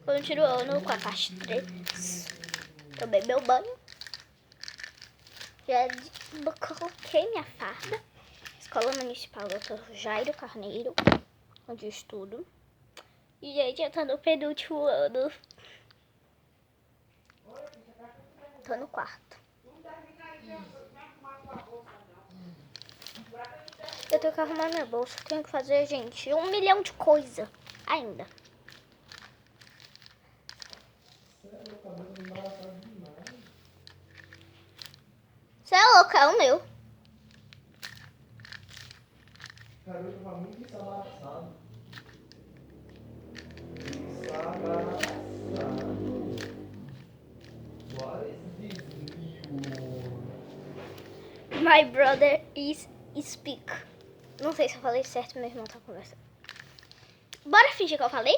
Continuando com a parte 3. Tomei meu banho. Já coloquei minha farda. Escola Municipal Dr. Jairo Carneiro, onde eu estudo. E, gente, eu tô no penúltimo ano. Tô no quarto. Eu tenho que arrumar minha bolsa. Tenho que fazer, gente, 1 milhão de coisa ainda. Você é louco, é o meu. Cara, eu tava muito ensalaçado. Ensalaçado. What is this new? My brother is speak. Não sei se eu falei certo, meu irmão tá conversando. Bora fingir que eu falei?